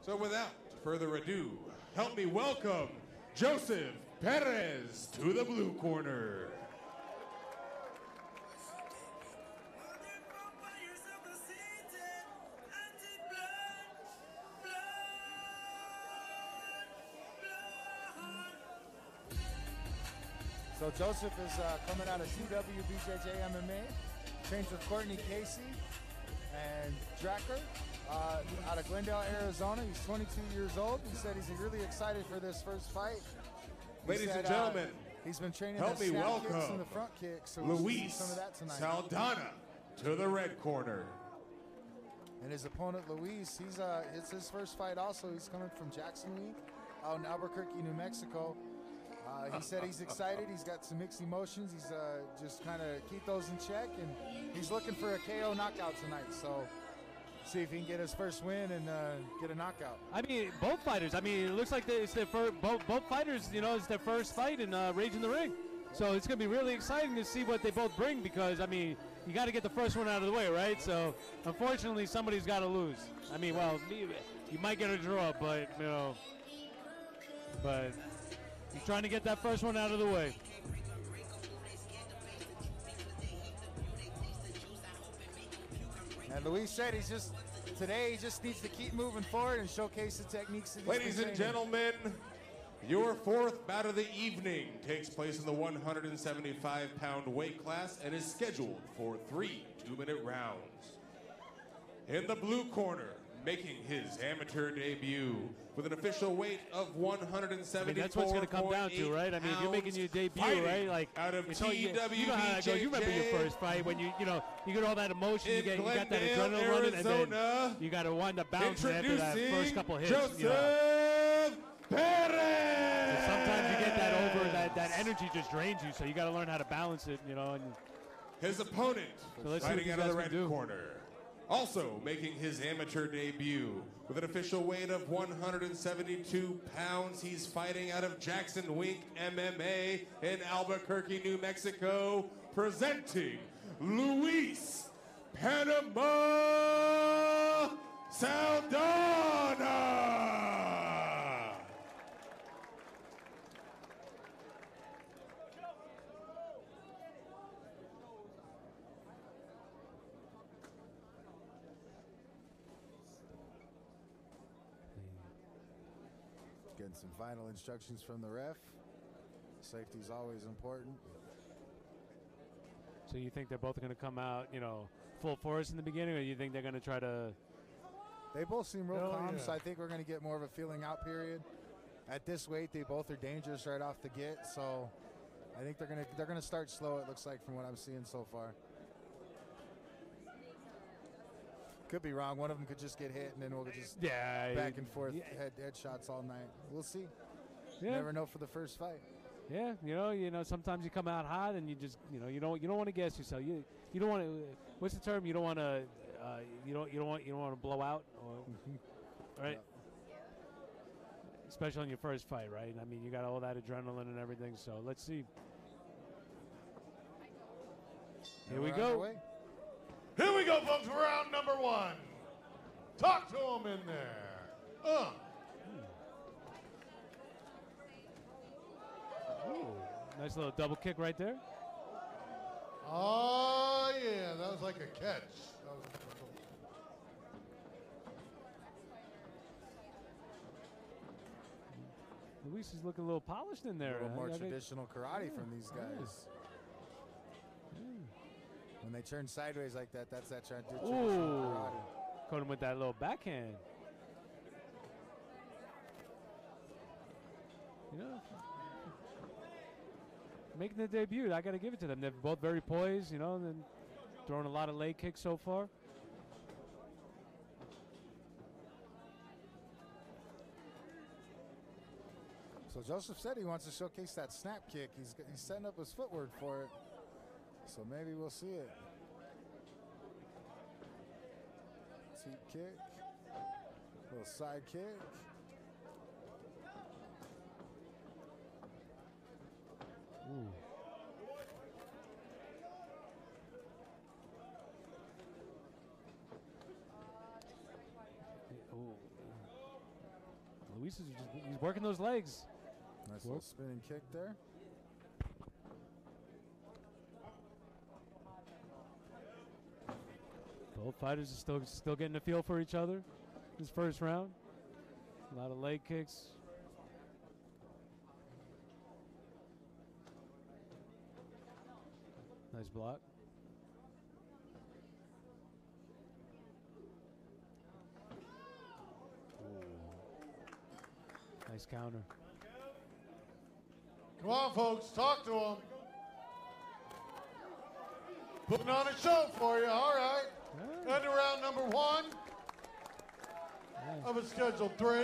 So without further ado, help me welcome Joseph Perez to the blue corner. So Joseph is coming out of CW BJJ MMA, trains with Courtney Casey and Dracker out of Glendale, Arizona. He's 22 years old. He said he's really excited for this first fight. Ladies and gentlemen, he's been training help the me snap welcome kicks and the front kicks. So we'll see Luis some of that tonight. Saldana to the red corner. And his opponent Luis, it's his first fight also. He's coming from Jackson Week out in Albuquerque, New Mexico. He said he's excited. He's got some mixed emotions. He's just kind of keep those in check, and he's looking for a KO knockout tonight. So see if he can get his first win and get a knockout. I mean, both fighters. I mean, it looks like it's their first. Both fighters, you know, it's their first fight in Rage in the Ring. So it's gonna be really exciting to see what they both bring because I mean, you got to get the first one out of the way, right? So unfortunately, somebody's got to lose. I mean, well, you might get a draw, but you know, he's trying to get that first one out of the way. And Luis said he just needs to keep moving forward and showcase the techniques that he's Ladies and gentlemen, your fourth bout of the evening takes place in the 175-pound weight class and is scheduled for 3 2-minute rounds. In the blue corner, making his amateur debut with an official weight of 174. I mean, that's what it's going to come down to, right? I mean, if you're making your debut, right? Like out of TWBJJ. You know how that goes. You remember your first fight when you get all that emotion, you got that adrenaline running, and then you got to wind up bouncing after that first couple hits. Joseph Perez. So sometimes you get that over, that energy just drains you. So you got to learn how to balance it, you know. And his opponent fighting out of the red do. corner. Also making his amateur debut with an official weight of 172 pounds. He's fighting out of Jackson Wink MMA in Albuquerque, New Mexico, presenting Luis Panama Saldana. Getting some final instructions from the ref. Safety is always important. So you think they're both going to come out, you know, full force in the beginning, or you think they're going to try to? They both seem real calm, so I think we're going to get more of a feeling out period. At this weight, they both are dangerous right off the get, so I think they're going to start slow. It looks like from what I'm seeing so far. Could be wrong. One of them could just get hit, and then we'll just back and forth head shots all night. We'll see. Yeah. Never know for the first fight. Yeah, you know, sometimes you come out hot, and you just, you don't want to gas yourself. You don't want to. What's the term? You don't want to. You don't want to blow out, or, right? Yeah. Especially on your first fight, right? I mean, you got all that adrenaline and everything. So let's see. Here we go. Here we go, folks. Round number one. Talk to him in there. Ooh, nice little double kick right there. Oh, yeah. That was like a catch. Luis is looking a little polished in there. A little more traditional karate from these guys. When they turn sideways like that, that's that traditional karate. Caught him with that little backhand. You know, making the debut, I got to give it to them. They're both very poised, you know, and then throwing a lot of leg kicks so far. So Joseph said he wants to showcase that snap kick. He's setting up his footwork for it. So maybe we'll see it. Teep kick. Little side kick. Ooh. Ooh. Luis is he's working those legs. Nice little spinning kick there. Both fighters are still getting a feel for each other. This first round, a lot of leg kicks. Nice block. Nice counter. Come on, folks, talk to him. Putting on a show for you, all right. Yeah. End of round number 1 of a scheduled 3.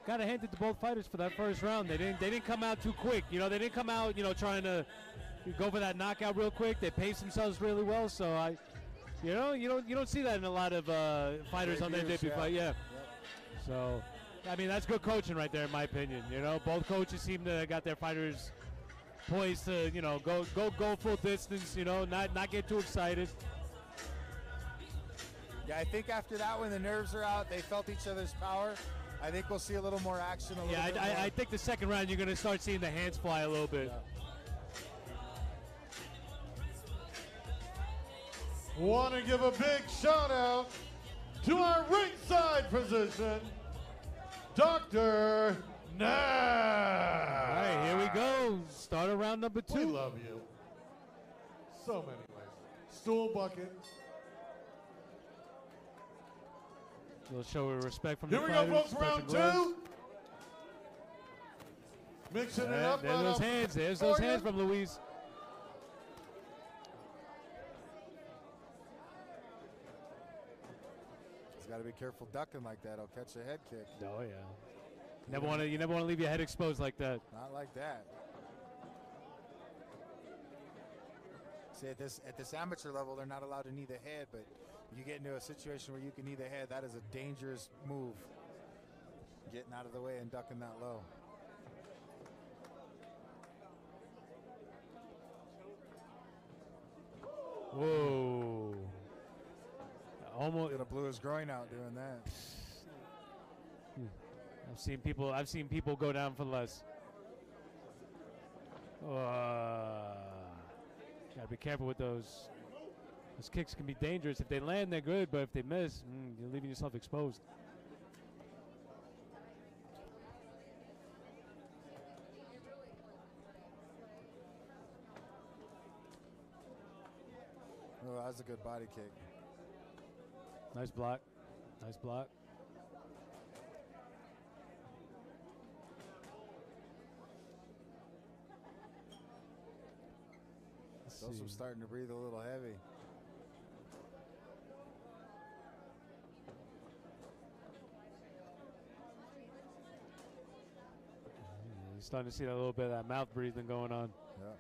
Got to hand it to both fighters for that first round. They didn't come out too quick. You know, they didn't come out, you know, trying to go for that knockout real quick. They paced themselves really well. So you don't see that in a lot of fighters on their debut fight. Yeah. Yep. So, I mean, that's good coaching right there, in my opinion. You know, both coaches seem to got their fighters poised to, you know, go full distance. You know, not get too excited. Yeah, I think after that, when the nerves are out, they felt each other's power. I think we'll see a little more action. I think the second round you're going to start seeing the hands fly a little bit. Yeah. Want to give a big shout out to our ringside physician, Dr. Nash. All right, here we go. Start of round number 2. We love you. So many ways. Stool bucket. We'll show respect from Here the we fighters. go, folks. Round 2. Mixing it up. There's those hands. There's those hands from Luis. He's got to be careful ducking like that. He'll catch a head kick. Oh yeah. You never want to leave your head exposed like that. Not like that. See, at this amateur level, they're not allowed to knee the head, but you get into a situation where you can knee the head, that is a dangerous move. Getting out of the way and ducking that low. Whoa. Almost. Could have blew his groin out doing that. I've seen people go down for less. Gotta be careful with those. Those kicks can be dangerous. If they land, they're good, but if they miss, you're leaving yourself exposed. Oh, that was a good body kick. Nice block. Nice block. Joseph starting to breathe a little heavy. He's starting to see a little bit of that mouth breathing going on. Yeah.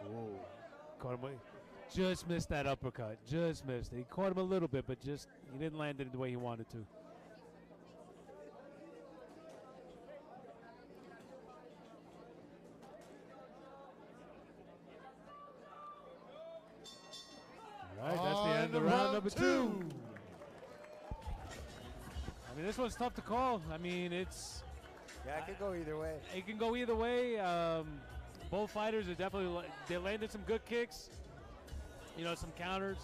Whoa. Caught him. Just missed that uppercut. Just missed it. He caught him a little bit, but he didn't land it the way he wanted to. All right, that's the end of round number 2. I mean, this one's tough to call. I mean, it's... Yeah, it could go either way. It can go either way. Both fighters are definitely... They landed some good kicks. You know, some counters.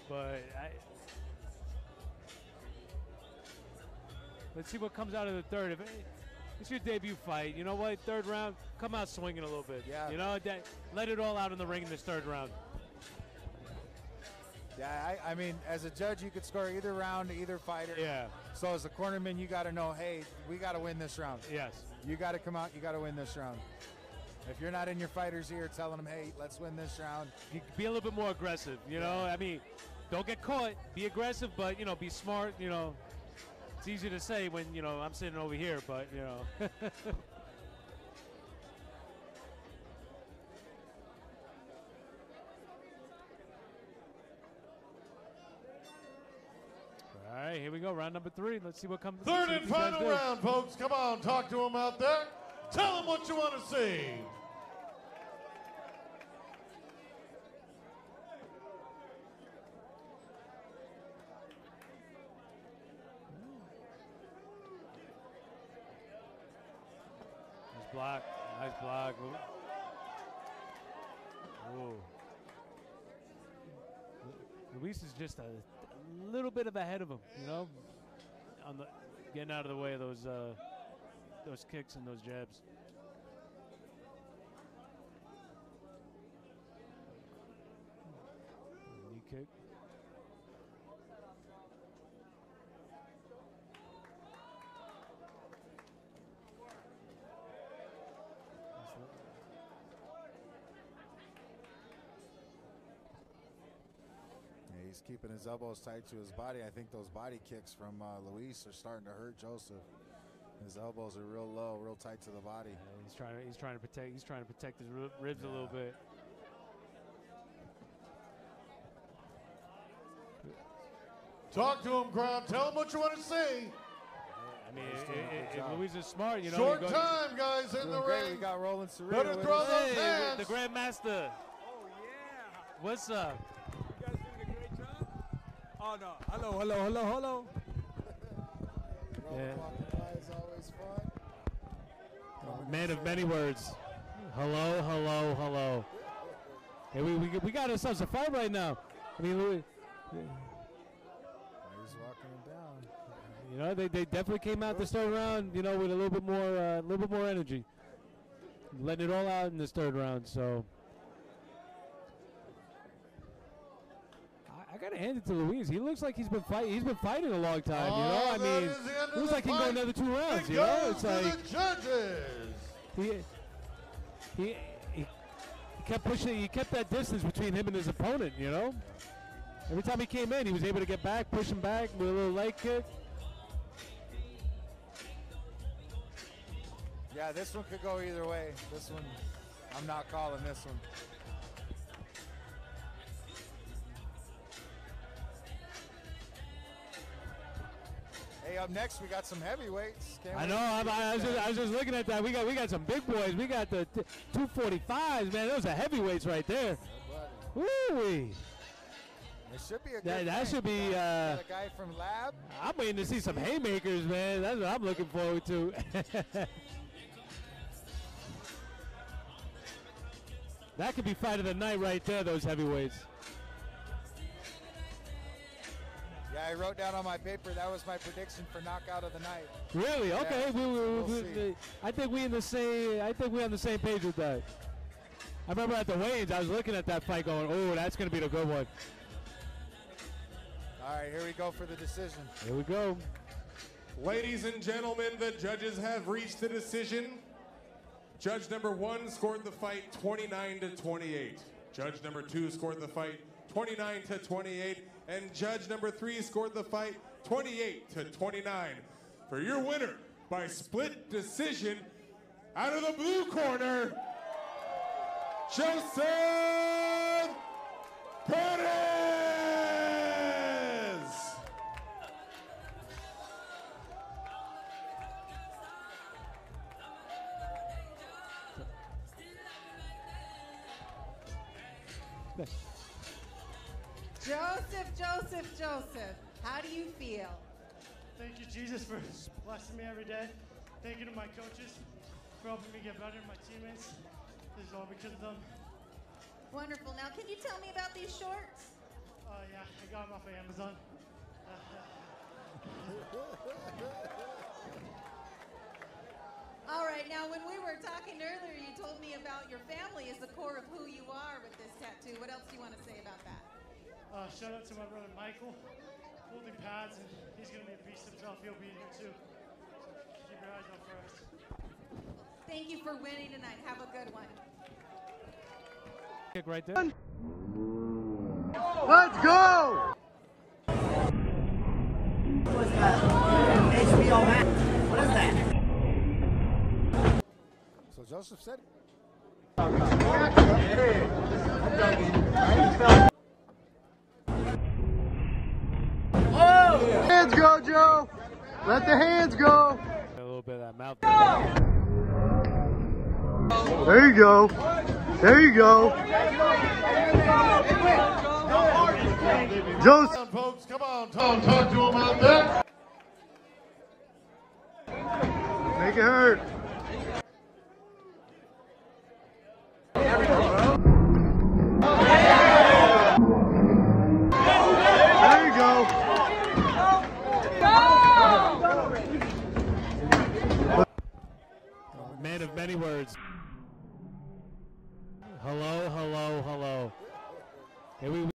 But let's see what comes out of the third. If it's your debut fight, you know what? Third round, come out swinging a little bit. Yeah. You know, let it all out in the ring in this third round. Yeah, I mean, as a judge, you could score either round to either fighter. Yeah. So as a cornerman, you got to know, hey, we got to win this round. Yes. You got to come out. You got to win this round. If you're not in your fighter's ear telling them, hey, let's win this round. You be a little bit more aggressive, you know? I mean, don't get caught. Be aggressive, but, you know, be smart, you know. It's easy to say when, you know, I'm sitting over here, but, you know. All right, here we go. Round number 3. Let's see what comes. Third and final round, folks. Come on, talk to them out there. Tell them what you want to see. block. Nice block. Ooh. Luis is just a little bit of ahead of him, you know, on the getting out of the way of those kicks and those jabs. Knee kick. He's keeping his elbows tight to his body. I think those body kicks from Luis are starting to hurt Joseph. His elbows are real low, real tight to the body. Yeah, he's trying to protect his ribs a little bit. Talk to him, crowd. Tell him what you want to say. I mean, if Luis is smart, you know. Short time, guys, in the great. ring. We got Roland Cerrito. Better throw those hands. The Grandmaster. Oh, yeah. What's up? You guys doing a great job? Oh, no. Hello. Yeah. Walking by is always fun. Man of many words. Hello. Hey, we got ourselves a fight right now. I mean, Louis. He's walking him down. You know, they definitely came out this third round, you know, with a little bit more energy, letting it all out in this third round. So I gotta hand it to Luis. He looks like he's been fighting a long time. You know, I mean, it looks like he can go another 2 rounds. You know, it's like the judges. he kept pushing. He kept that distance between him and his opponent. You know, every time he came in, he was able to get back, push him back with a little leg kick. Yeah, this one could go either way. This one, I'm not calling this one. Hey, up next we got some heavyweights. I know. I was just looking at that. We got some big boys. We got the 245s, man. Those are heavyweights right there. Woo-wee. It should be a good That should be. a guy from Lab. I'm waiting to see some haymakers, man. That's what I'm looking forward to. That could be fight of the night right there. Those heavyweights. Yeah, I wrote down on my paper that was my prediction for knockout of the night. Really? Okay. Yeah, we'll see. I think we're on the same page with that. I remember at the weigh-ins, I was looking at that fight going, oh, that's going to be the good one. All right, here we go for the decision. Here we go. Ladies and gentlemen, the judges have reached the decision. Judge number 1 scored the fight 29-28. Judge number 2 scored the fight 29-28. And judge number 3 scored the fight 28-29. For your winner by split decision, out of the blue corner, Joseph Perez! Joseph, how do you feel? Thank you, Jesus, for blessing me every day. Thank you to my coaches for helping me get better, my teammates. This is all because of them. Wonderful. Now, can you tell me about these shorts? Yeah, I got them off of Amazon. All right, now when we were talking earlier, you told me about your family is the core of who you are with this tattoo. What else do you want to say about that? Shout out to my brother Michael, holding pads, and he's going to be a beast himself. He'll be here too. Keep your eyes out for us. Thank you for winning tonight. Have a good one. Kick right there. Let's go! What is that? So Joseph said. Hands go, Joe! Let the hands go! A little bit of that mouth. There you go. There you go. Joseph. Come on, folks, come on, talk to him out there. Make it hurt. of many words. Hello, hello, hello. Here we